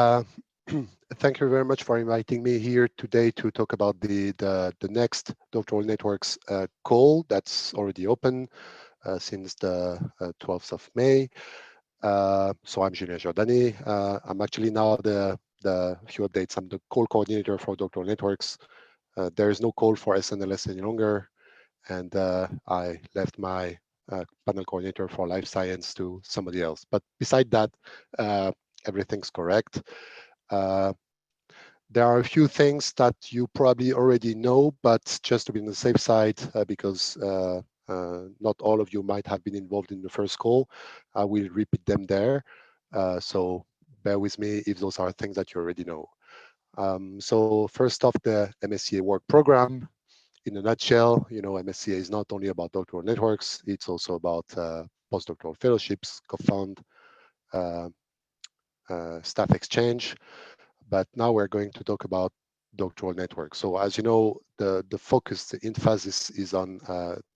Thank you very much for inviting me here today to talk about the next Doctoral Networks call that's already open since the 12th of May. So I'm Julien Giordani. I'm actually now the few updates. I'm the call coordinator for Doctoral Networks. There is no call for SNLS any longer, and I left my panel coordinator for life science to somebody else. But beside that, everything's correct. There are a few things that you probably already know, but just to be on the safe side, because not all of you might have been involved in the first call, I will repeat them there. So bear with me if those are things that you already know. So first off, the MSCA work program. In a nutshell, MSCA is not only about doctoral networks, it's also about postdoctoral fellowships, co-fund, staff exchange. But now we're going to talk about doctoral networks. So as you know, the focus, the emphasis is on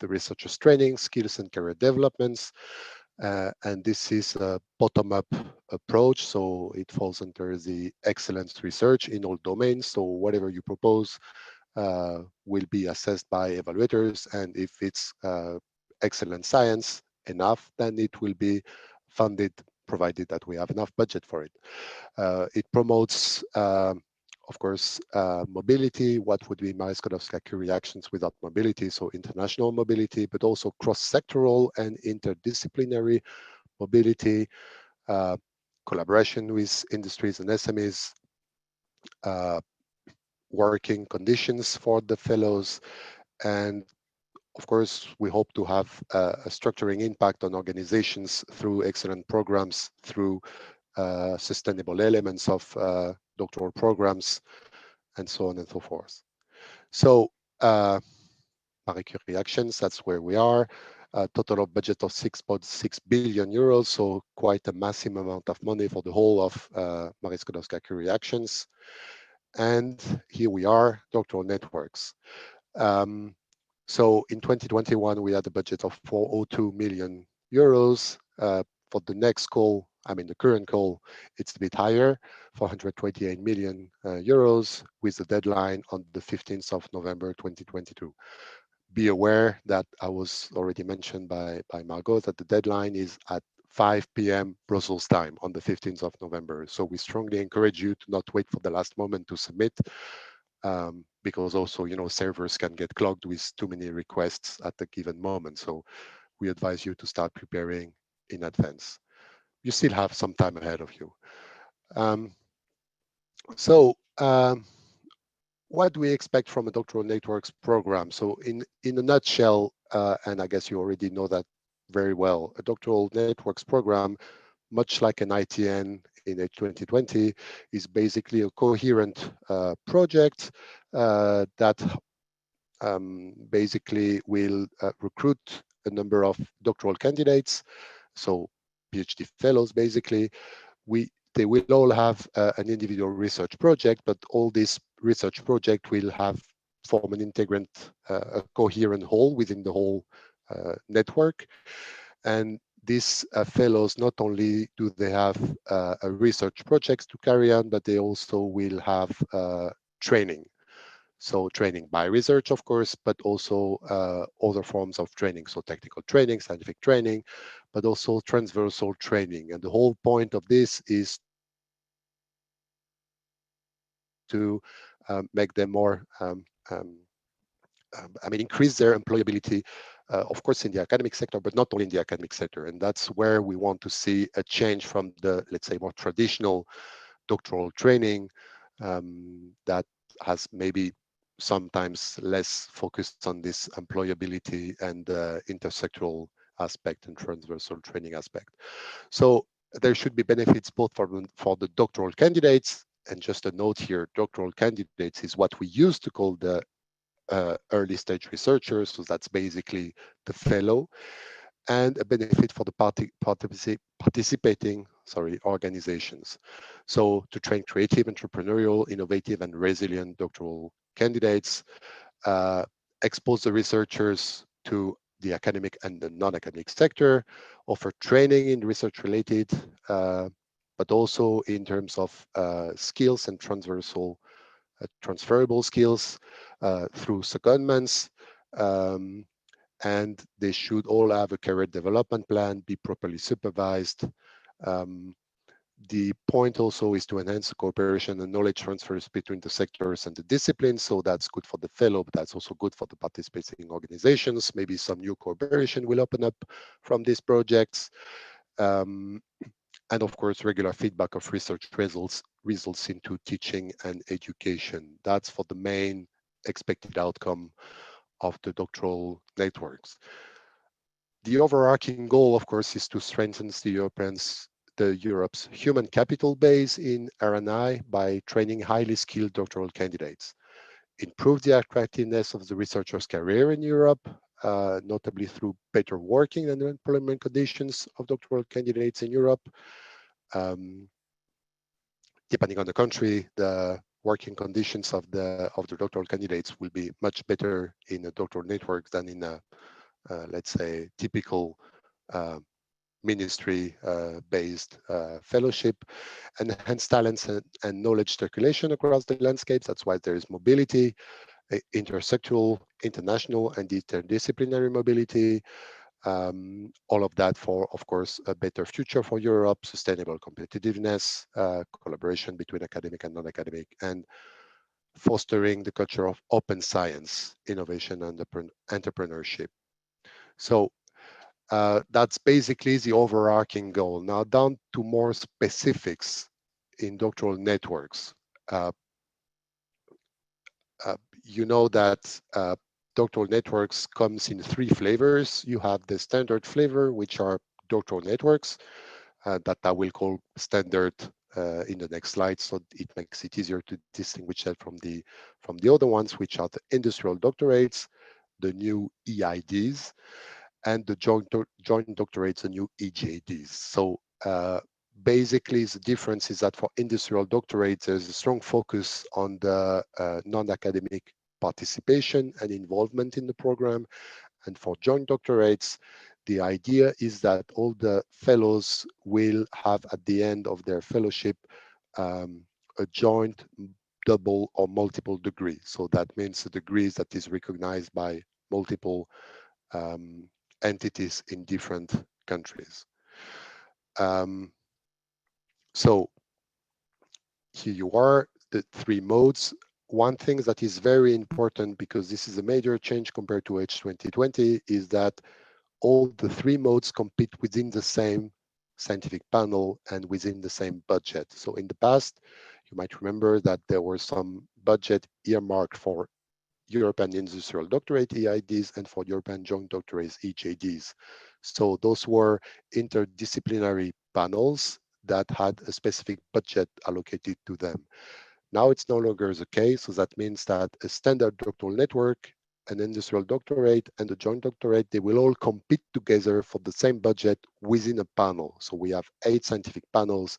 the researchers' training, skills and career developments. And this is a bottom-up approach. So it falls under the excellence research in all domains. So whatever you propose will be assessed by evaluators. And if it's excellent science enough, then it will be funded, provided that we have enough budget for it. It promotes, of course, mobility. What would be Marie Skłodowska-Curie actions without mobility? So international mobility, but also cross-sectoral and interdisciplinary mobility, collaboration with industries and SMEs, working conditions for the fellows, and of course, we hope to have a structuring impact on organizations through excellent programs, through sustainable elements of doctoral programs, and so on and so forth. So, Marie Curie actions, that's where we are. A total of budget of 6.6 billion euros, so quite a massive amount of money for the whole of Marie Skłodowska-Curie actions. And here we are, doctoral networks. So in 2021, we had a budget of 402 million euros. For the next call, the current call, it's a bit higher, 428 million euros, with the deadline on the 15th of November 2022. Be aware that I was already mentioned by Margot that the deadline is at 5 p.m. Brussels time on the 15th of November. So we strongly encourage you to not wait for the last moment to submit, because also, servers can get clogged with too many requests at a given moment. So we advise you to start preparing in advance. You still have some time ahead of you. What do we expect from a doctoral networks program? So in a nutshell, and I guess you already know that very well, a doctoral networks program, much like an ITN in 2020, is basically a coherent project that basically will recruit a number of doctoral candidates, so PhD fellows basically. They will all have an individual research project, but all this research project will form an integrant, a coherent whole within the whole network. And these fellows, not only do they have a research projects to carry on, but they also will have training. So training by research, of course, but also other forms of training. So technical training, scientific training, but also transversal training. And the whole point of this is to make them more, increase their employability, of course, in the academic sector, but not only in the academic sector. And that's where we want to see a change from the, let's say, more traditional doctoral training that has maybe sometimes less focused on this employability and intersectoral aspect and transversal training aspect. So there should be benefits both for the doctoral candidates. And just a note here, doctoral candidates is what we used to call the early stage researchers. So that's basically the fellow, and a benefit for the participating organizations. So to train creative, entrepreneurial, innovative, and resilient doctoral candidates, expose the researchers to the academic and the non-academic sector, offer training in research-related but also in terms of skills and transferable skills through secondments. And they should all have a career development plan, be properly supervised. The point also is to enhance the cooperation and knowledge transfers between the sectors and the disciplines. So that's good for the fellow, but that's also good for the participating organizations. Maybe some new cooperation will open up from these projects. And of course, regular feedback of research results into teaching and education. That's for the main expected outcome of the doctoral networks. The overarching goal, of course, is to strengthen Europe's human capital base in R&I by training highly skilled doctoral candidates, improve the attractiveness of the researcher's career in Europe, notably through better working and employment conditions of doctoral candidates in Europe. Depending on the country, the working conditions of the doctoral candidates will be much better in a doctoral network than in a, let's say, typical ministry-based fellowship. Enhance talents and knowledge circulation across the landscapes. That's why there is mobility, intersectoral, international, and interdisciplinary mobility. All of that for, of course, a better future for Europe, sustainable competitiveness, collaboration between academic and non-academic, and fostering the culture of open science, innovation, and entrepreneurship. So that's basically the overarching goal. Now down to more specifics in doctoral networks. You know that doctoral networks comes in 3 flavors. You have the standard flavor, which are doctoral networks that I will call standard in the next slide, so it makes it easier to distinguish that from the other ones, which are the industrial doctorates, the new EIDs, and the joint doctorates, the new EJDs. So basically, the difference is that for industrial doctorates, there's a strong focus on the non-academic participation and involvement in the program. And for joint doctorates, the idea is that all the fellows will have at the end of their fellowship a joint double or multiple degree. So that means a degree that is recognized by multiple entities in different countries. So here you are, the 3 modes. One thing that is very important, because this is a major change compared to H2020, is that all the 3 modes compete within the same scientific panel and within the same budget. So in the past, you might remember that there were some budget earmarked for European Industrial Doctorate EIDs and for European Joint Doctorates EJDs. So those were interdisciplinary panels that had a specific budget allocated to them. Now it's no longer the case, so that means that a standard doctoral network, an industrial doctorate, and a joint doctorate, they will all compete together for the same budget within a panel. So we have 8 scientific panels,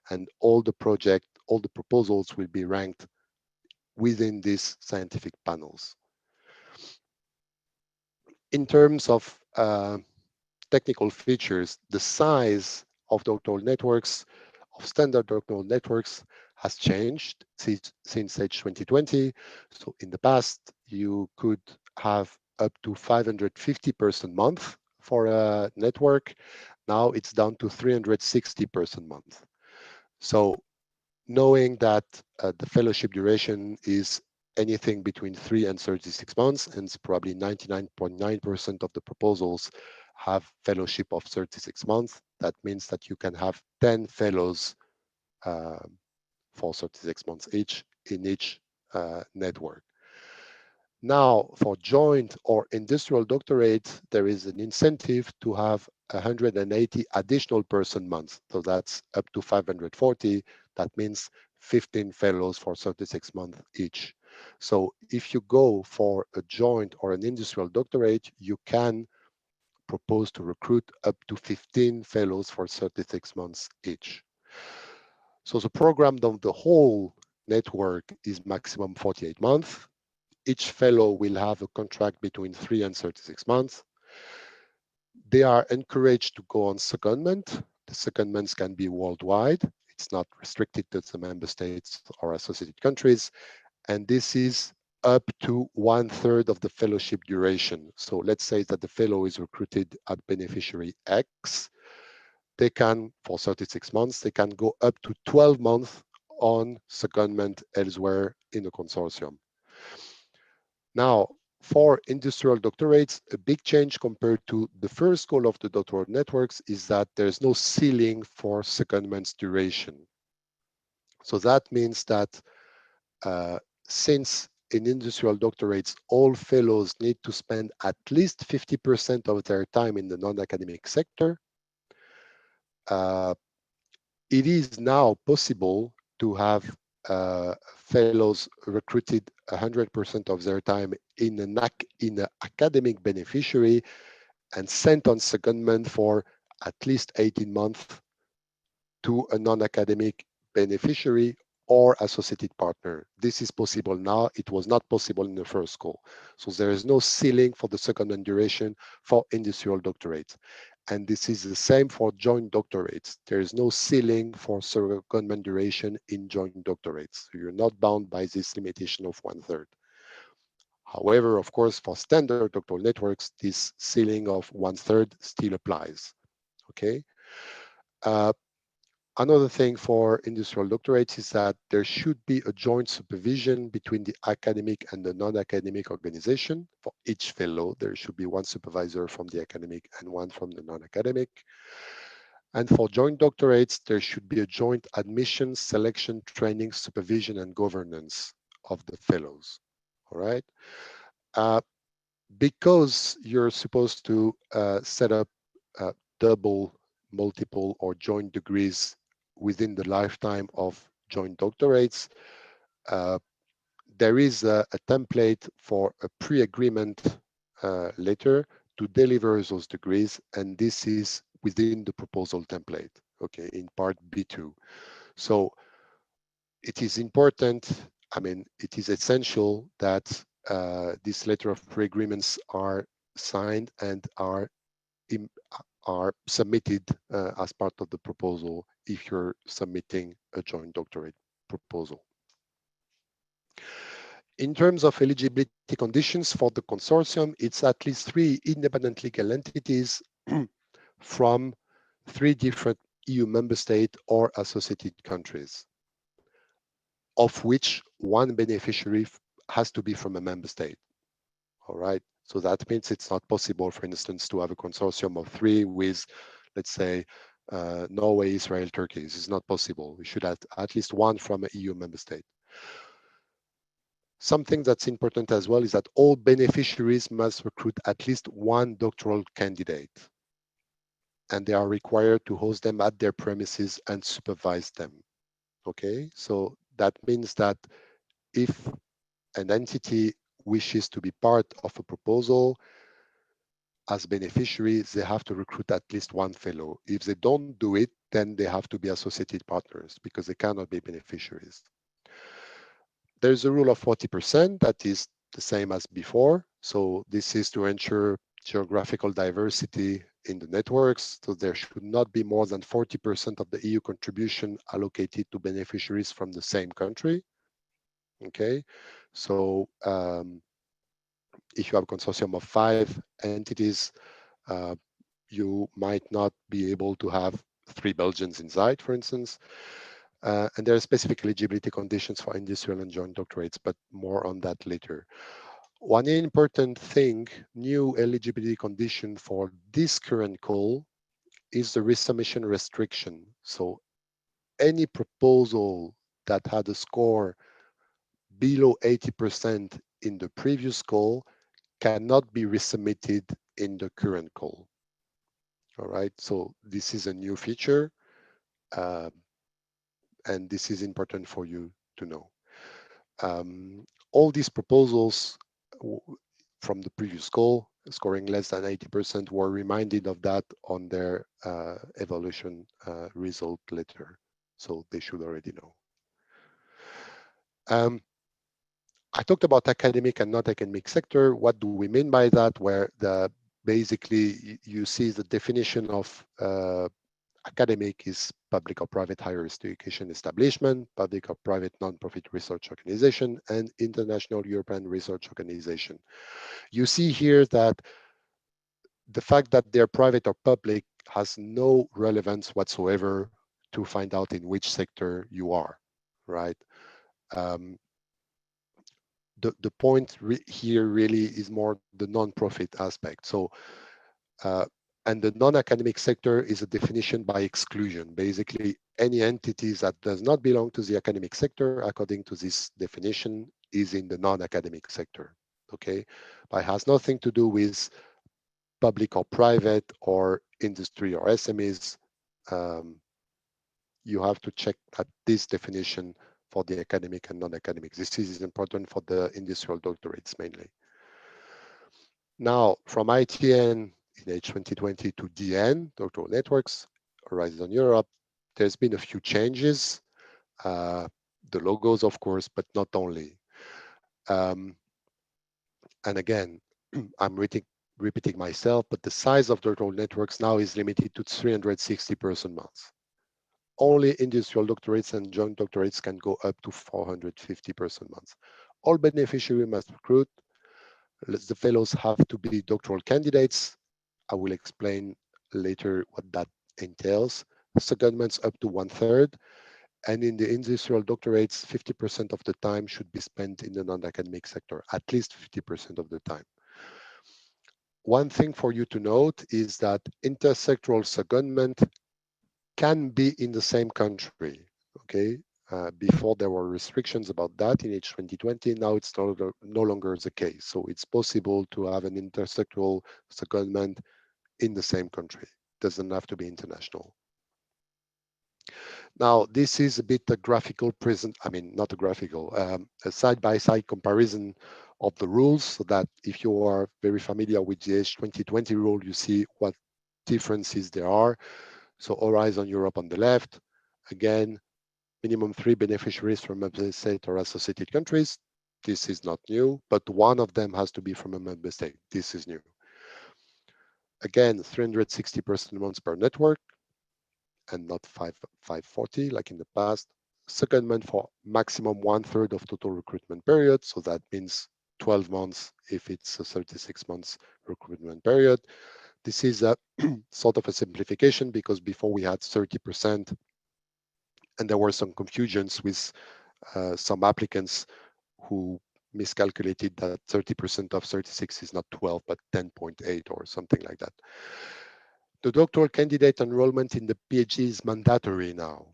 and all the proposals will be ranked within these scientific panels. In terms of technical features, the size of doctoral networks, of standard doctoral networks, has changed since H2020. So in the past, you could have up to 550 person month for a network. Now it's down to 360 person month. So knowing that the fellowship duration is anything between 3 and 36 months, and probably 99.9% of the proposals have fellowship of 36 months. That means that you can have 10 fellows for 36 months each in each network. Now, for joint or industrial doctorate, there is an incentive to have 180 additional person months. So that's up to 540. That means 15 fellows for 36 months each. So if you go for a joint or an industrial doctorate, you can propose to recruit up to 15 fellows for 36 months each. So the program of the whole network is maximum 48 months. Each fellow will have a contract between 3 and 36 months. They are encouraged to go on secondment. The secondments can be worldwide. It's not restricted to the member states or associated countries. And this is up to 1/3 of the fellowship duration. So let's say that the fellow is recruited at beneficiary X. They can, for 36 months, they can go up to 12 months on secondment elsewhere in the consortium. Now, for industrial doctorates, a big change compared to the first goal of the doctoral networks is that there's no ceiling for secondment's duration. So that means that since in industrial doctorates, all fellows need to spend at least 50% of their time in the non-academic sector, it is now possible to have fellows recruited 100% of their time in an academic beneficiary and sent on secondment for at least 18 months to a non-academic beneficiary or associated partner. This is possible now. It was not possible in the first call. So there is no ceiling for the secondment duration for industrial doctorates. And this is the same for joint doctorates. There is no ceiling for secondment duration in joint doctorates. So you're not bound by this limitation of 1/3. However, of course, for standard doctoral networks, this ceiling of 1/3 still applies, okay? Another thing for industrial doctorates is that there should be a joint supervision between the academic and the non-academic organization. For each fellow, there should be one supervisor from the academic and one from the non-academic. And for joint doctorates, there should be a joint admission, selection, training, supervision, and governance of the fellows, all right? Because you're supposed to set up double, multiple, or joint degrees within the lifetime of joint doctorates, there is a template for a pre-agreement letter to deliver those degrees, and this is within the proposal template, okay, in part B2. So it is important, I mean, it is essential that this letter of pre-agreements are signed and are submitted as part of the proposal if you're submitting a joint doctorate proposal. In terms of eligibility conditions for the consortium, it's at least 3 independent legal entities from 3 different EU member states or associated countries, of which 1 beneficiary has to be from a member state. All right. So that means it's not possible, for instance, to have a consortium of 3 with, let's say, Norway, Israel, Turkey. This is not possible. We should have at least 1 from an EU member state. Something that's important as well is that all beneficiaries must recruit at least 1 doctoral candidate, and they are required to host them at their premises and supervise them. Okay, so that means that if an entity wishes to be part of a proposal as beneficiaries, they have to recruit at least 1 fellow. If they don't do it, then they have to be associated partners because they cannot be beneficiaries. There's a rule of 40% that is the same as before. So this is to ensure geographical diversity in the networks. So there should not be more than 40% of the EU contribution allocated to beneficiaries from the same country. Okay, so if you have a consortium of 5 entities, you might not be able to have 3 Belgians inside, for instance. And there are specific eligibility conditions for industrial and joint doctorates, but more on that later. One important thing, new eligibility condition for this current call is the resubmission restriction. So any proposal that had a score below 80% in the previous call cannot be resubmitted in the current call. All right, so this is a new feature, and this is important for you to know. All these proposals from the previous call, scoring less than 80%, were reminded of that on their evaluation result letter. So they should already know. I talked about academic and not academic sector. What do we mean by that? Where basically you see the definition of academic is public or private higher education establishment, public or private non-profit research organization, and international European research organization. You see here that the fact that they're private or public has no relevance whatsoever to find out in which sector you are, right? Um, the point here really is more the non-profit aspect. So, uh, and the non-academic sector is a definition by exclusion. Basically, any entities that does not belong to the academic sector, according to this definition, is in the non-academic sector. Okay, but it has nothing to do with public or private or industry or SMEs. Um, you have to check at this definition for the academic and non-academic. This is important for the industrial doctorates mainly. Now, from ITN in H 2020 to DN, Doctoral Networks, Horizon Europe, there's been a few changes. The logos, of course, but not only. Um, and again, I'm repeating myself, but the size of Doctoral Networks now is limited to 360 person months. Only industrial doctorates and joint doctorates can go up to 450 person months. All beneficiaries must recruit. The fellows have to be doctoral candidates. I will explain later what that entails. Secondments up to 1/3. And in the industrial doctorates, 50% of the time should be spent in the non-academic sector, at least 50% of the time. One thing for you to note is that intersectoral secondment can be in the same country, okay? Before there were restrictions about that in H 2020, now it's no longer the case. So it's possible to have an intersectoral secondment in the same country. It doesn't have to be international. Now, this is a bit a graphical present, I mean, not a graphical, a side-by-side comparison of the rules so that if you are very familiar with the H 2020 rule, you see what differences there are. So Horizon Europe on the left, again, minimum 3 beneficiaries from member state or associated countries. This is not new, but one of them has to be from a member state. This is new. Again, 360 person months per network and not 540 like in the past. Secondment for maximum 1/3 of total recruitment period. So that means 12 months if it's a 36 months recruitment period. This is a sort of a simplification because before we had 30% and there were some confusions with some applicants who miscalculated that 30% of 36 is not 12, but 10.8 or something like that. The doctoral candidate enrollment in the PhD is mandatory now.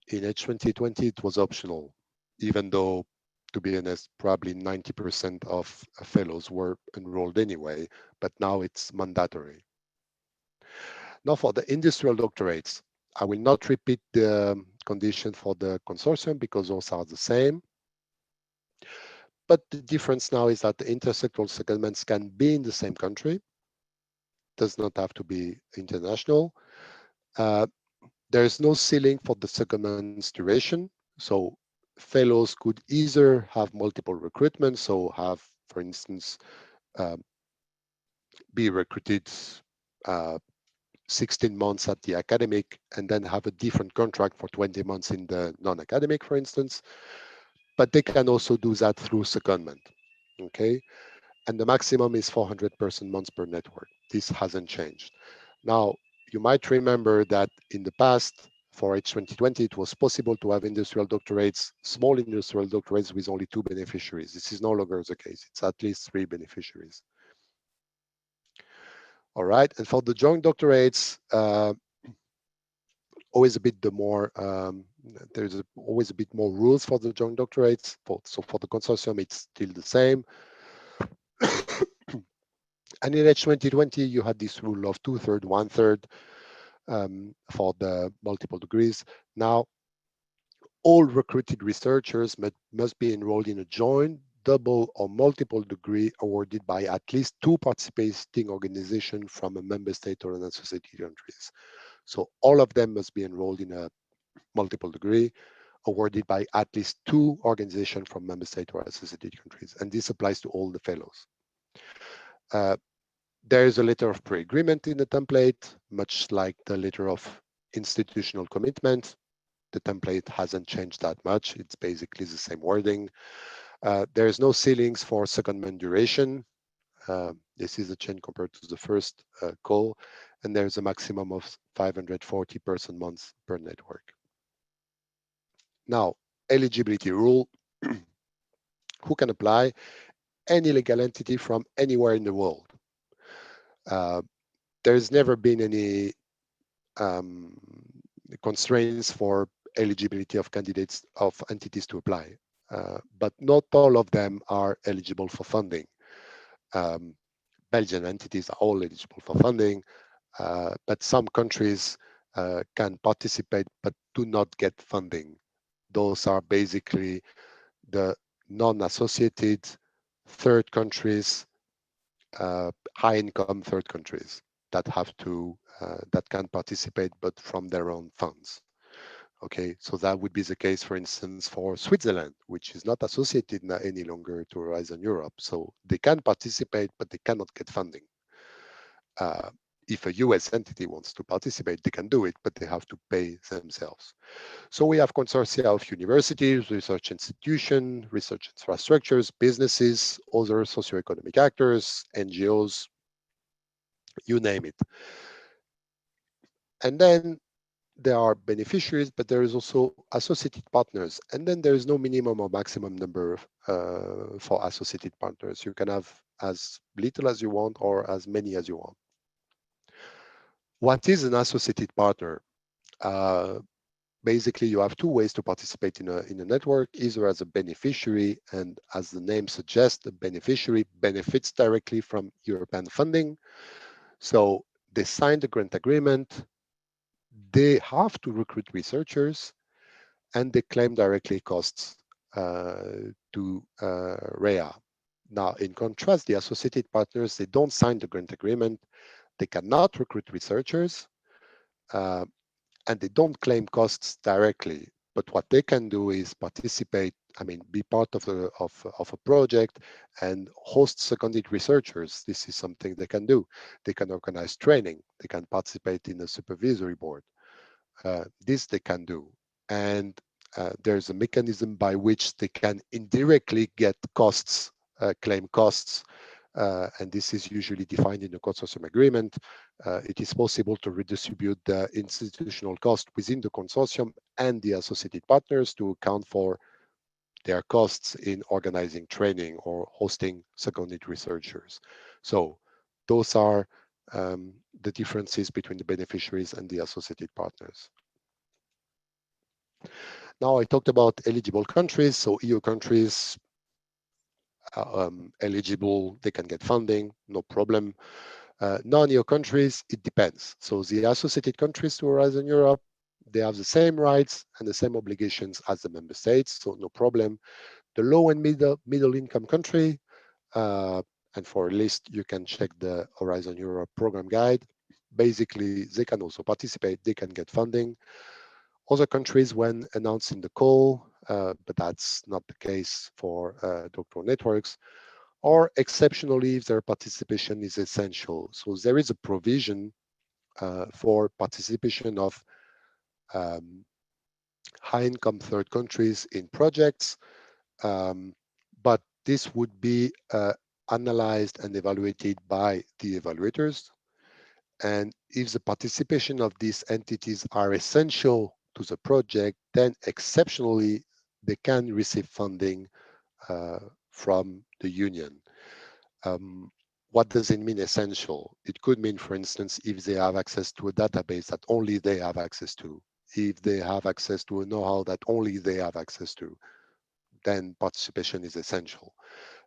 In H 2020, it was optional, even though, to be honest, probably 90% of fellows were enrolled anyway, but now it's mandatory. Now for the industrial doctorates, I will not repeat the condition for the consortium because those are the same. But the difference now is that the intersectoral secondments can be in the same country, does not have to be international. There is no ceiling for the secondment's duration. So fellows could either have multiple recruitments, so have, for instance, be recruited 16 months at the academic and then have a different contract for 20 months in the non-academic, for instance. But they can also do that through secondment, okay? And the maximum is 400 person months per network. This hasn't changed. Now, you might remember that in the past, for H 2020, it was possible to have industrial doctorates, small industrial doctorates with only 2 beneficiaries. This is no longer the case. It's at least 3 beneficiaries. All right, and for the joint doctorates, always a bit the more, there's always a bit more rules for the joint doctorates. So for the consortium, it's still the same. And in H 2020, you had this rule of 2/3, 1/3 for the multiple degrees. Now, all recruited researchers must be enrolled in a joint, double, or multiple degree awarded by at least 2 participating organizations from a member state or an associated countries. So all of them must be enrolled in a multiple degree awarded by at least 2 organizations from member state or associated countries. And this applies to all the fellows. There is a letter of pre-agreement in the template, much like the letter of institutional commitment. The template hasn't changed that much. It's basically the same wording. There's no ceilings for secondment duration. This is a change compared to the first call, and there's a maximum of 540 person months per network. Now, eligibility rule. Who can apply? Any legal entity from anywhere in the world. There's never been any constraints for eligibility of candidates of entities to apply, but not all of them are eligible for funding. Belgian entities are all eligible for funding, but some countries can participate but do not get funding. Those are basically the non-associated third countries, high-income third countries that have to that can participate but from their own funds. Okay, so that would be the case, for instance, for Switzerland, which is not associated any longer to Horizon Europe. So they can participate, but they cannot get funding. If a US entity wants to participate, they can do it, but they have to pay themselves. So we have consortia of universities, research institutions, research infrastructures, businesses, other socioeconomic actors, NGOs, you name it. And then there are beneficiaries, but there is also associated partners. And then there is no minimum or maximum number for associated partners. You can have as little as you want or as many as you want. What is an associated partner? Basically, you have two ways to participate in a network, either as a beneficiary, and as the name suggests, the beneficiary benefits directly from European funding. So they sign the grant agreement, they have to recruit researchers, and they claim directly costs to REA. Now, in contrast, the associated partners, they don't sign the grant agreement, they cannot recruit researchers, and they don't claim costs directly. But what they can do is participate, I mean, be part of a project and host seconded researchers. This is something they can do. They can organize training. They can participate in a supervisory board. This they can do. And there's a mechanism by which they can indirectly get costs, claim costs, and this is usually defined in the consortium agreement. It is possible to redistribute the institutional cost within the consortium and the associated partners to account for their costs in organizing training or hosting seconded researchers. So those are the differences between the beneficiaries and the associated partners. Now I talked about eligible countries. So EU countries eligible, they can get funding, no problem. Non-EU countries, it depends. So the associated countries to Horizon Europe, they have the same rights and the same obligations as the member states, so no problem. The low and middle income country, and for a list, you can check the Horizon Europe program guide. Basically, they can also participate, they can get funding. Other countries, when announced in the call, but that's not the case for doctoral networks, or exceptionally if their participation is essential. So there is a provision for participation of high-income third countries in projects, but this would be analyzed and evaluated by the evaluators. And if the participation of these entities are essential to the project, then exceptionally they can receive funding from the union. What does it mean essential? It could mean, for instance, if they have access to a database that only they have access to, if they have access to a know-how that only they have access to, then participation is essential.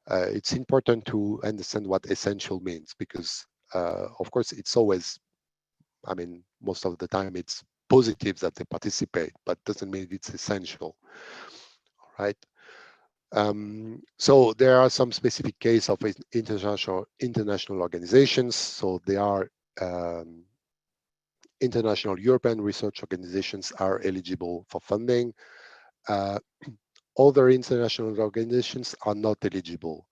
It's important to understand what essential means because, of course, it's always, I mean, most of the time it's positive that they participate, but doesn't mean it's essential, all right? So there are some specific case of international organizations. So they are international European research organizations are eligible for funding. Other international organizations are not eligible.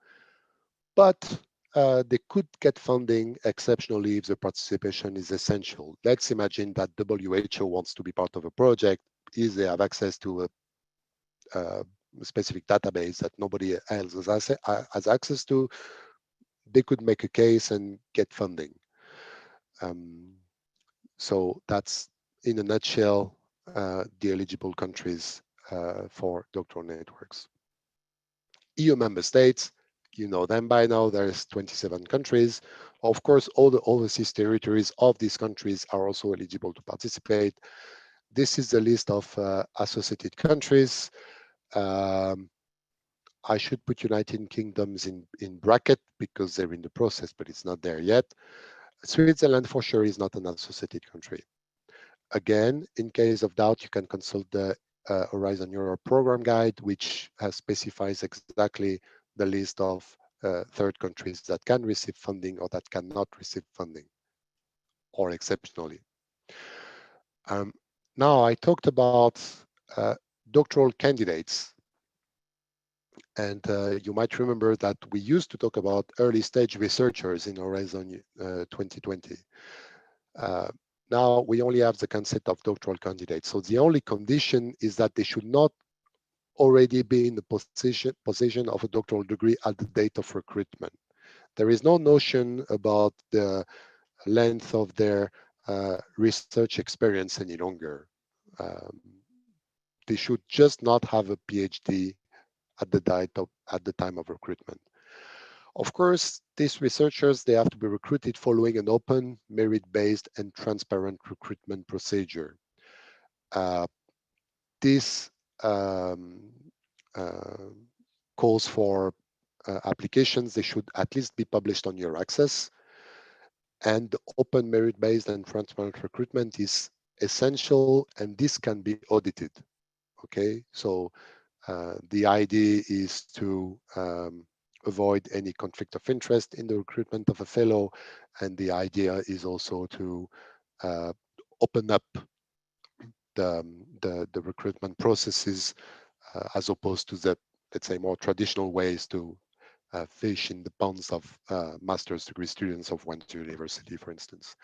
But they could get funding exceptionally if the participation is essential. Let's imagine that WHO wants to be part of a project. If they have access to a specific database that nobody else has access to, they could make a case and get funding. Um, so that's, in a nutshell, the eligible countries for doctoral networks. EU member states, you know them by now, there's 27 countries. Of course, all the overseas territories of these countries are also eligible to participate. This is the list of associated countries. Um, I should put United Kingdoms in bracket because they're in the process, but it's not there yet. Switzerland for sure is not an associated country. Again, in case of doubt, you can consult the Horizon Europe program guide, which specifies exactly the list of third countries that can receive funding or that cannot receive funding, or exceptionally. Um, Now, I talked about uh, doctoral candidates. And you might remember that we used to talk about early stage researchers in Horizon 2020. Uh, Now we only have the concept of doctoral candidates. So the only condition is that they should not already be in the position of a doctoral degree at the date of recruitment. There is no notion about the length of their research experience any longer. Um, they should just not have a PhD at the time of recruitment. Of course, these researchers, they have to be recruited following an open, merit-based, and transparent recruitment procedure. Uh, this um, uh, calls for applications. They should at least be published on your access. And open, merit-based, and transparent recruitment is essential, and this can be audited. Okay, so the idea is to avoid any conflict of interest in the recruitment of a fellow, and the idea is also to uh, open up the recruitment processes as opposed to the, let's say, more traditional ways to fish in the ponds of master's degree students of one university, for instance.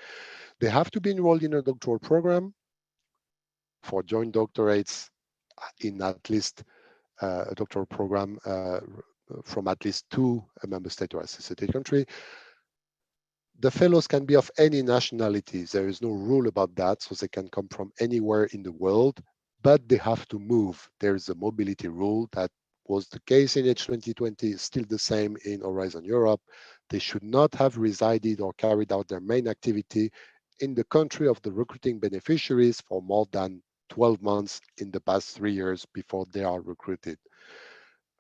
They have to be enrolled in a doctoral program for joint doctorates in at least a doctoral program from at least two member state or associated country. The fellows can be of any nationalities. There is no rule about that, so they can come from anywhere in the world, but they have to move. There's a mobility rule that was the case in H2020, still the same in Horizon Europe. They should not have resided or carried out their main activity in the country of the recruiting beneficiaries for more than 12 months in the past 3 years before they are recruited.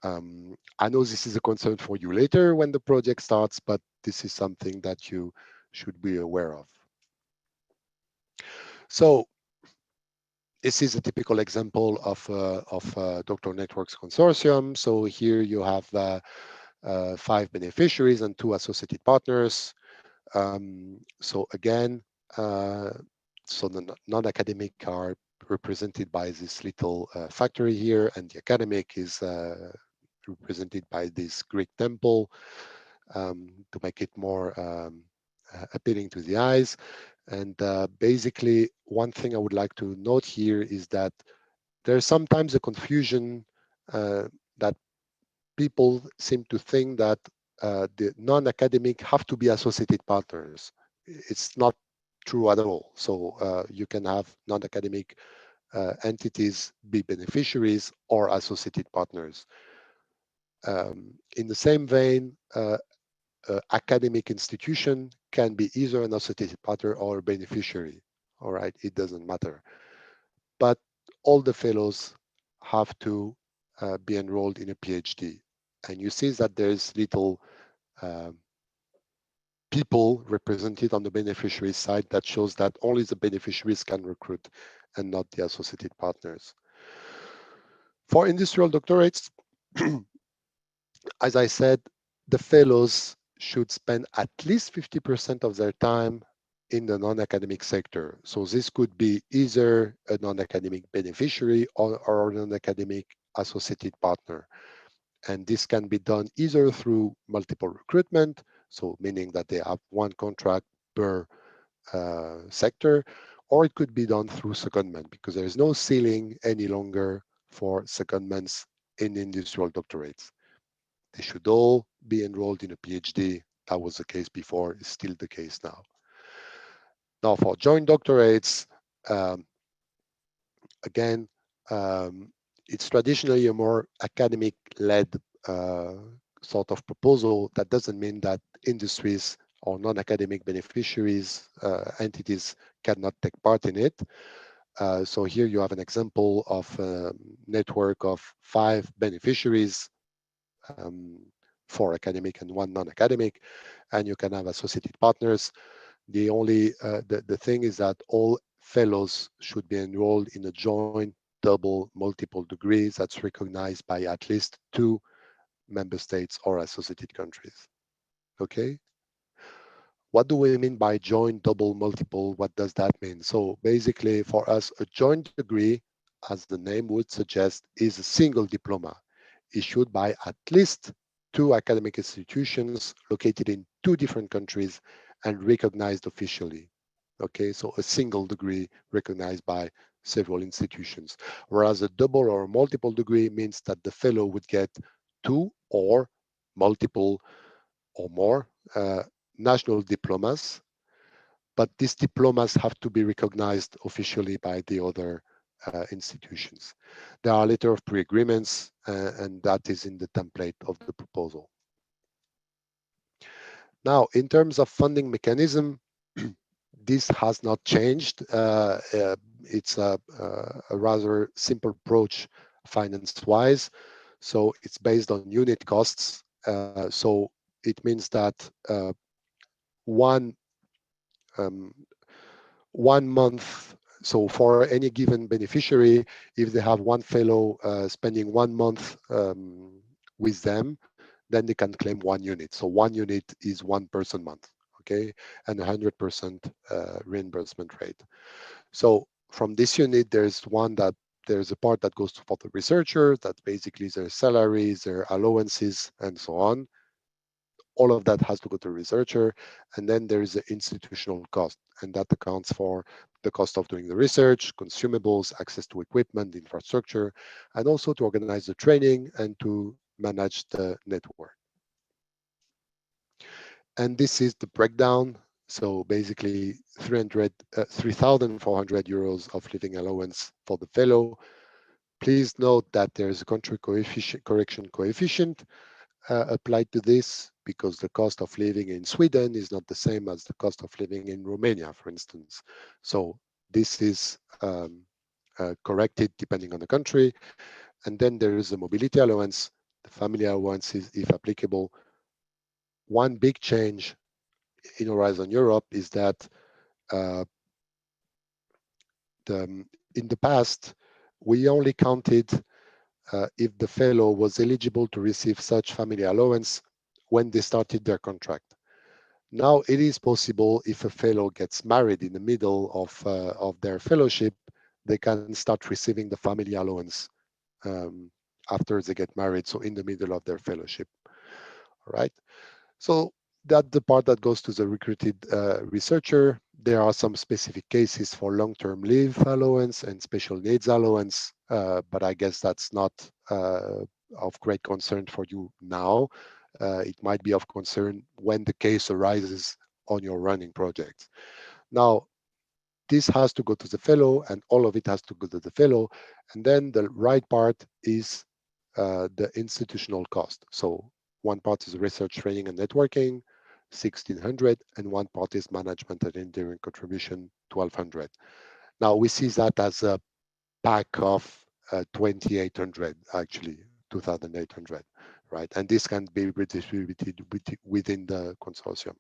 I know this is a concern for you later when the project starts, but this is something that you should be aware of. So this is a typical example of Doctoral Networks Consortium. So here you have 5 beneficiaries and 2 associated partners. So again, so the non-academic are represented by this little factory here, and the academic is represented by this Greek temple to make it more appealing to the eyes. And basically, one thing I would like to note here is that there's sometimes a confusion that people seem to think that the non-academic have to be associated partners. It's not true at all. So you can have non-academic entities be beneficiaries or associated partners. In the same vein, academic institution can be either an associated partner or a beneficiary. All right, it doesn't matter. But all the fellows have to be enrolled in a PhD. And you see that there's little people represented on the beneficiary side that shows that only the beneficiaries can recruit and not the associated partners. For industrial doctorates, as I said, the fellows should spend at least 50% of their time in the non-academic sector. So this could be either a non-academic beneficiary or a non-academic associated partner. And this can be done either through multiple recruitment, So meaning that they have one contract per sector, or it could be done through secondment because there is no ceiling any longer for secondments in industrial doctorates. They should all be enrolled in a PhD. That was the case before, is still the case now. Now for joint doctorates, um, again, it's traditionally a more academic-led sort of proposal. That doesn't mean that industries or non-academic beneficiaries, entities cannot take part in it. So here you have an example of a network of 5 beneficiaries, um, 4 academic and 1 non-academic, and you can have associated partners. The thing is that all fellows should be enrolled in a joint double multiple degree that's recognized by at least 2 member states or associated countries. Okay. What do we mean by joint double multiple? What does that mean? So basically for us, a joint degree, as the name would suggest, is a single diploma issued by at least 2 academic institutions located in 2 different countries and recognized officially. Okay, so a single degree recognized by several institutions. Whereas a double or multiple degree means that the fellow would get 2 or multiple or more national diplomas, but these diplomas have to be recognized officially by the other institutions. There are letter of pre-agreements, and that is in the template of the proposal. Now, in terms of funding mechanism, this has not changed. It's a rather simple approach finance-wise. So it's based on unit costs. So it means that one um, 1 month. So for any given beneficiary, if they have one fellow spending 1 month with them, then they can claim 1 unit. So 1 unit is 1 person month, okay, and 100% reimbursement rate. So from this unit, there's a part that goes for the researcher. That basically their salaries, their allowances, and so on. All of that has to go to the researcher. And then there is the institutional cost, and that accounts for the cost of doing the research, consumables, access to equipment, infrastructure, and also to organize the training and to manage the network. And this is the breakdown. So basically 3,400 euros of living allowance for the fellow. Please note that there is a country correction coefficient applied to this because the cost of living in Sweden is not the same as the cost of living in Romania, for instance. So this is corrected depending on the country. And then there is a mobility allowance. The family allowance is, if applicable. One big change in Horizon Europe is that uh, in the past, we only counted if the fellow was eligible to receive such family allowance when they started their contract. Now it is possible if a fellow gets married in the middle of their fellowship, they can start receiving the family allowance after they get married, so in the middle of their fellowship. All right. So that's the part that goes to the recruited researcher. There are some specific cases for long-term leave allowance and special needs allowance, but I guess that's not of great concern for you now. It might be of concern when the case arises on your running project. Now, this has to go to the fellow, and all of it has to go to the fellow. And then the right part is the institutional cost. So one part is research, training, and networking, 1,600, and one part is management and engineering contribution, 1,200. Now we see that as a pack of 2,800, actually, 2,800, right? And this can be redistributed within the consortium.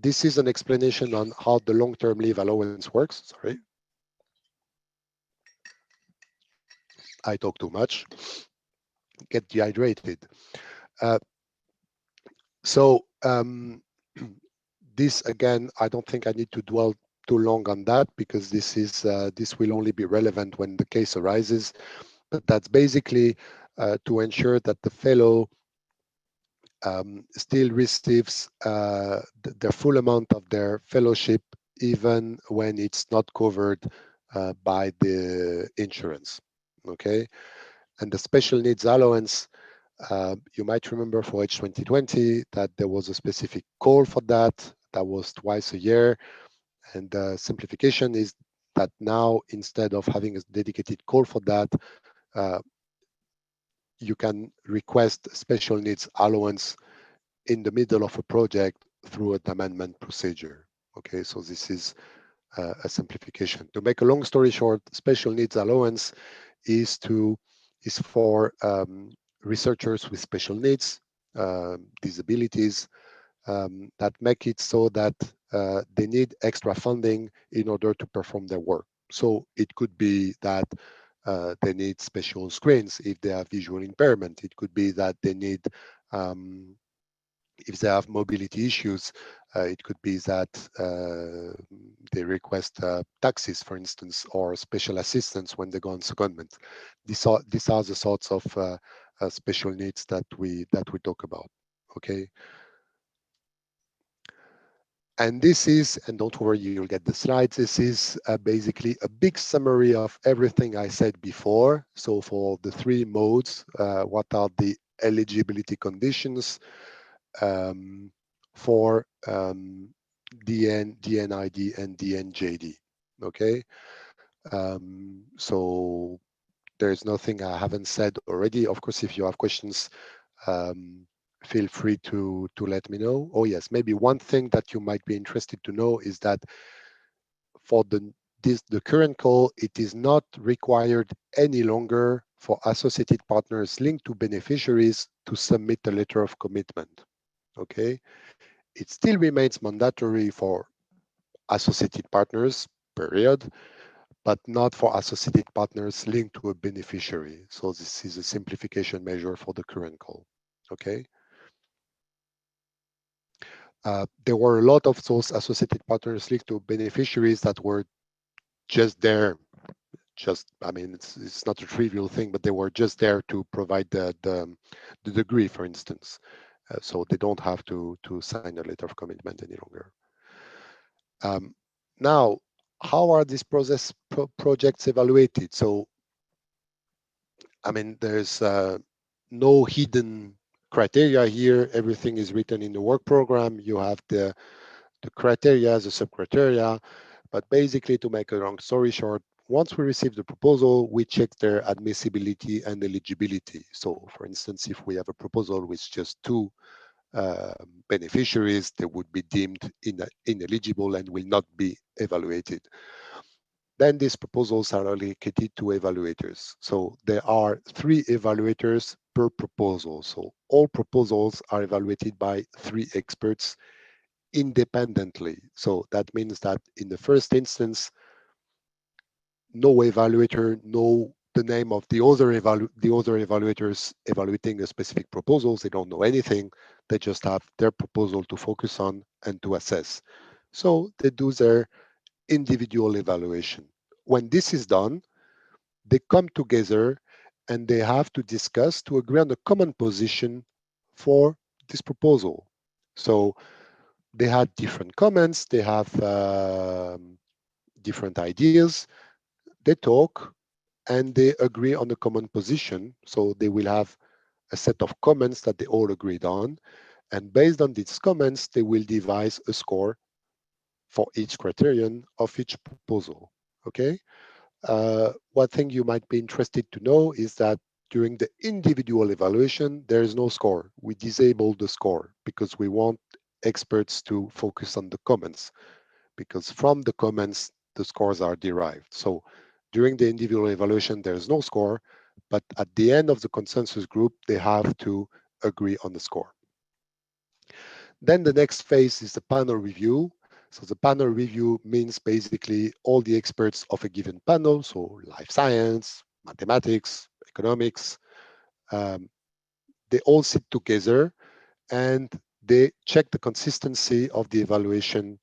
This is an explanation on how the long-term leave allowance works. Sorry. I talk too much. Get dehydrated. So this again, I don't think I need to dwell too long on that because this will only be relevant when the case arises. But that's basically to ensure that the fellow still receives the full amount of their fellowship, even when it's not covered by the insurance. Okay, and the special needs allowance, you might remember for H 2020 that there was a specific call for that. That was twice a year. And the simplification is that now, instead of having a dedicated call for that, uh, you can request special needs allowance in the middle of a project through an amendment procedure. Okay, so this is a simplification. To make a long story short, special needs allowance is for researchers with special needs, disabilities, that make it so that they need extra funding in order to perform their work. So it could be that they need special screens if they have visual impairment. It could be that they need, if they have mobility issues, it could be that they request taxis, for instance, or special assistance when they go on secondment. These are the sorts of special needs that we talk about. Okay. And this is, and don't worry, you'll get the slides. This is basically a big summary of everything I said before. So for the three modes, what are the eligibility conditions for DN, DNID, and DNJD? Okay. So there's nothing I haven't said already. Of course, if you have questions, um, feel free to let me know. Oh yes, maybe one thing that you might be interested to know is that for the current call, it is not required any longer for associated partners linked to beneficiaries to submit a letter of commitment. Okay, it still remains mandatory for associated partners, period, but not for associated partners linked to a beneficiary. So this is a simplification measure for the current call. Okay. There were a lot of those associated partners linked to beneficiaries that were just there. I mean, it's not a trivial thing, but they were just there to provide the degree, for instance. So they don't have to sign a letter of commitment any longer. Now, how are these projects evaluated? So, I mean, there's no hidden criteria here. Everything is written in the work program. You have the criteria, the sub-criteria, but basically, to make a long story short, once we receive the proposal, we check their admissibility and eligibility. So for instance, if we have a proposal with just two beneficiaries, they would be deemed ineligible and will not be evaluated. Then these proposals are allocated to evaluators. So there are 3 evaluators per proposal. So all proposals are evaluated by 3 experts independently. So that means that in the first instance, no evaluator know the name of the other evaluators evaluating a specific proposal. They don't know anything. They just have their proposal to focus on and to assess. So they do their individual evaluation. When this is done, they come together and they have to discuss to agree on a common position for this proposal. So they had different comments, they have different ideas, they talk and they agree on a common position. So they will have a set of comments that they all agreed on. And based on these comments, they will devise a score for each criterion of each proposal. Okay. One thing you might be interested to know is that during the individual evaluation, there is no score. We disable the score because we want experts to focus on the comments, because from the comments, the scores are derived. So during the individual evaluation, there's no score, but at the end of the consensus group, they have to agree on the score. Then the next phase is the panel review. So the panel review means basically all the experts of a given panel, so life science, mathematics, economics, um, they all sit together and they check the consistency of the evaluation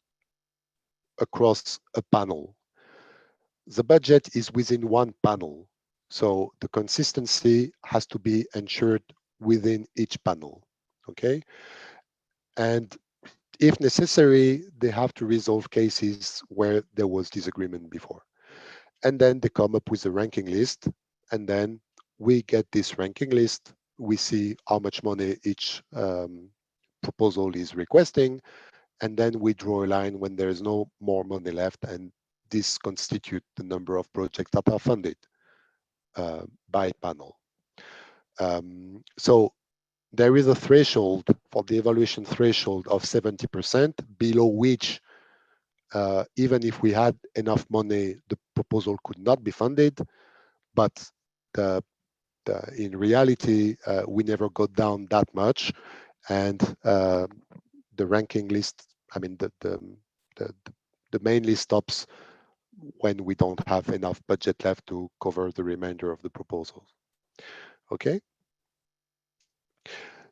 across a panel. The budget is within one panel. So the consistency has to be ensured within each panel, okay? And if necessary, they have to resolve cases where there was disagreement before. And then they come up with a ranking list, and then we get this ranking list. We see how much money each proposal is requesting, and then we draw a line when there is no more money left, and this constitutes the number of projects that are funded by panel. So there is a threshold for the evaluation threshold of 70%, below which even if we had enough money, the proposal could not be funded. But in reality, we never got down that much, and the ranking list, I mean, the, the main list stops when we don't have enough budget left to cover the remainder of the proposals. Okay.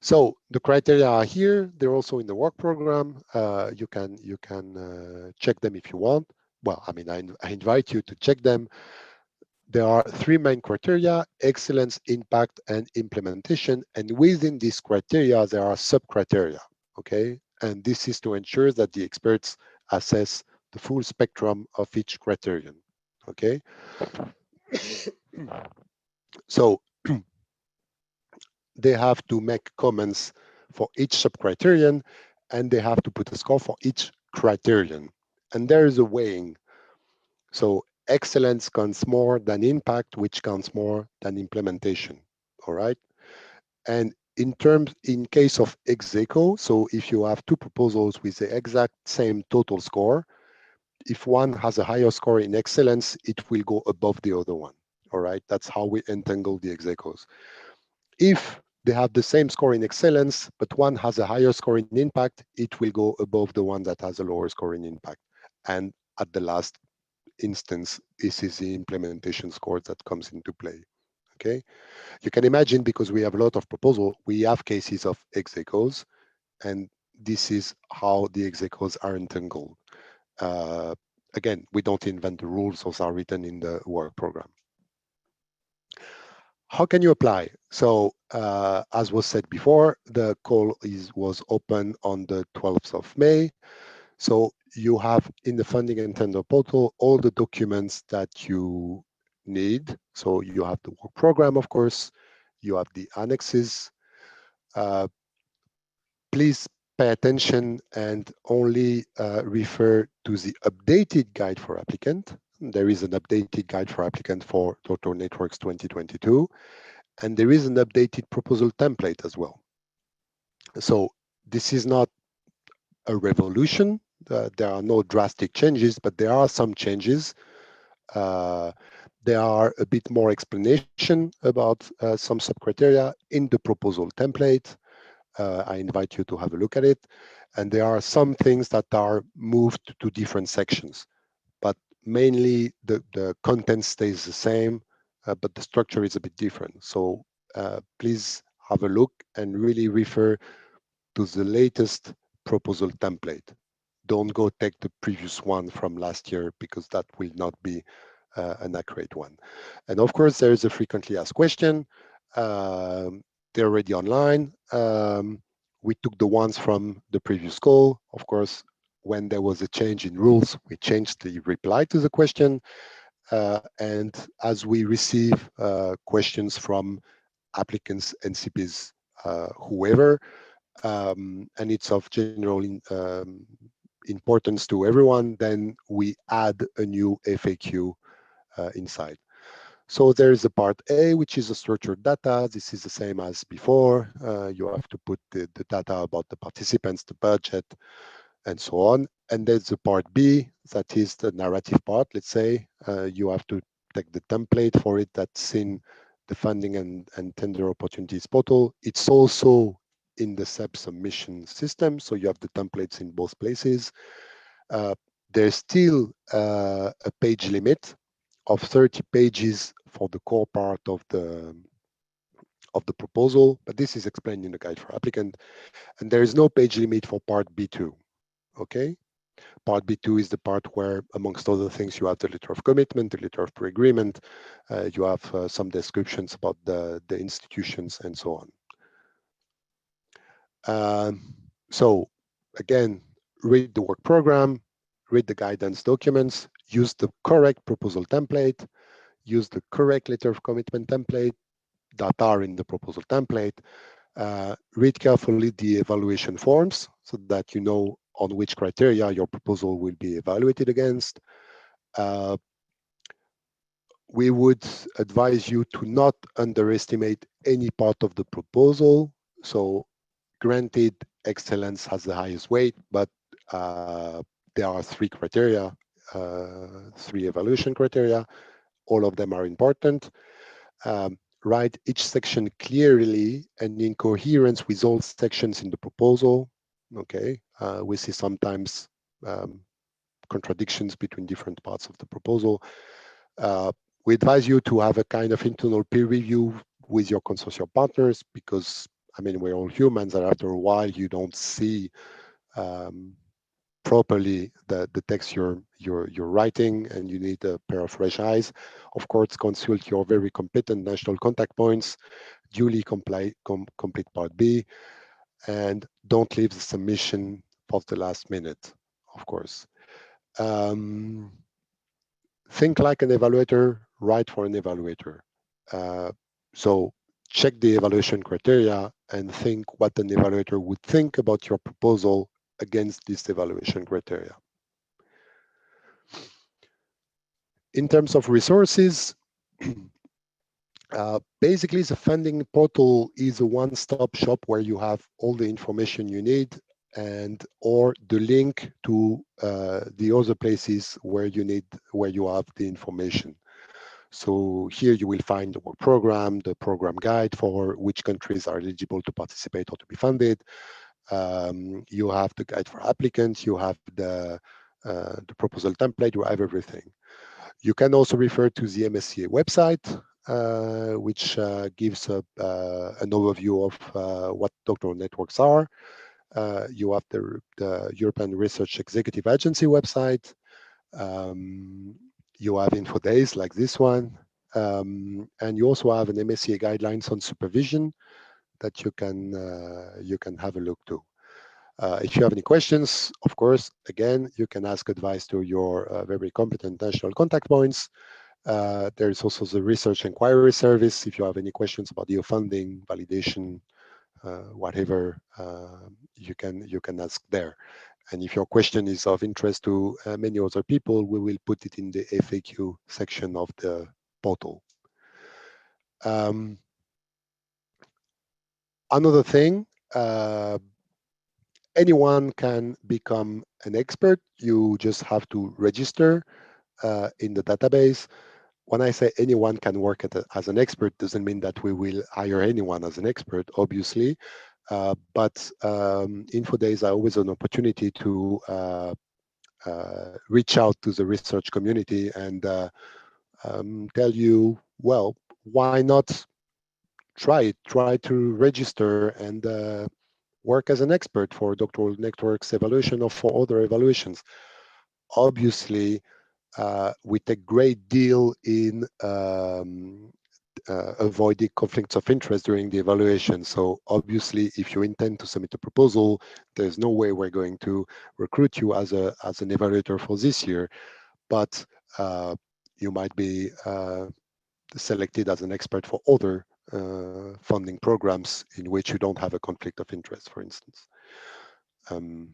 So the criteria are here. They're also in the work program. You can check them if you want. Well, I mean, I invite you to check them. There are three main criteria: excellence, impact, and implementation. And within these criteria, there are sub-criteria, okay? And this is to ensure that the experts assess the full spectrum of each criterion, okay? So they have to make comments for each sub-criterion, and they have to put a score for each criterion. And there is a weighing. So excellence counts more than impact, which counts more than implementation, all right? And in case of ex aequo, so if you have two proposals with the exact same total score, if one has a higher score in excellence, it will go above the other one, all right? That's how we entangle the ex aequos. If they have the same score in excellence, but one has a higher score in impact, it will go above the one that has a lower score in impact. And at the last instance, this is the implementation score that comes into play, okay? You can imagine, because we have a lot of proposals, we have cases of ex aequos, and this is how the ex aequos are entangled. Again, we don't invent the rules, those are written in the work program. How can you apply? So as was said before, the call was open on the 12th of May. So you have in the funding and tender portal all the documents that you need. So you have the work program, of course, you have the annexes. Please pay attention and only refer to the updated guide for applicant. There is an updated guide for applicant for Doctoral Networks 2022, and there is an updated proposal template as well. So this is not a revolution. There are no drastic changes, but there are some changes. There are a bit more explanation about some sub-criteria in the proposal template. I invite you to have a look at it. And there are some things that are moved to different sections, but mainly the content stays the same, but the structure is a bit different. So please have a look and really refer to the latest proposal template. Don't go take the previous one from last year, because that will not be an accurate one. And of course, there is a frequently asked question. They're already online. We took the ones from the previous call. Of course, when there was a change in rules, we changed the reply to the question. And as we receive questions from applicants, NCPs, whoever, and it's of general importance to everyone, then we add a new FAQ inside. So there is a part A, which is a structured data. This is the same as before. You have to put the data about the participants, the budget, and so on. And there's the part B, that is the narrative part. Let's say you have to take the template for it that's in the funding and tender opportunities portal. It's also in the SEB submission system, so you have the templates in both places. There's still a page limit of 30 pages for the core part of the proposal, but this is explained in the guide for applicant. And there is no page limit for part B2, okay? Part B2 is the part where, amongst other things, you have the letter of commitment, the letter of pre-agreement, you have some descriptions about the institutions and so on. So again, read the work program, read the guidance documents, use the correct proposal template, use the correct letter of commitment template that are in the proposal template, read carefully the evaluation forms so that you know on which criteria your proposal will be evaluated against. We would advise you to not underestimate any part of the proposal. So granted, excellence has the highest weight, but there are three criteria, three evaluation criteria. All of them are important. Write each section clearly and in coherence with all sections in the proposal. Okay, we see sometimes contradictions between different parts of the proposal. We advise you to have a kind of internal peer review with your consortium partners because, I mean, we're all humans, and after a while, you don't see properly the text you're writing, and you need a pair of fresh eyes. Of course, consult your very competent national contact points, duly complete Part B, and don't leave the submission for the last minute, of course. Think like an evaluator, write for an evaluator. So check the evaluation criteria and think what an evaluator would think about your proposal against this evaluation criteria. In terms of resources, basically the funding portal is a one-stop shop where you have all the information you need and or the link to the other places where you have the information. So here you will find the work program, the program guide for which countries are eligible to participate or to be funded. You have the guide for applicants, you have the proposal template, you have everything. You can also refer to the MSCA website, which gives an overview of what doctoral networks are. You have the European Research Executive Agency website. You have info days like this one. And you also have an MSCA guidelines on supervision that you can have a look to. If you have any questions, of course, again, you can ask advice to your very competent national contact points. There is also the research inquiry service. If you have any questions about your funding, validation, whatever, you can ask there. And if your question is of interest to many other people, we will put it in the FAQ section of the portal. Another thing, anyone can become an expert. You just have to register in the database. When I say anyone can work as an expert, doesn't mean that we will hire anyone as an expert, obviously. But info days are always an opportunity to reach out to the research community and tell you, well, why not try it? Try to register and work as an expert for doctoral networks evaluation or for other evaluations. Obviously, we take great deal in avoiding conflicts of interest during the evaluation. So obviously, if you intend to submit a proposal, there's no way we're going to recruit you as an evaluator for this year, but you might be selected as an expert for other funding programs in which you don't have a conflict of interest, for instance. And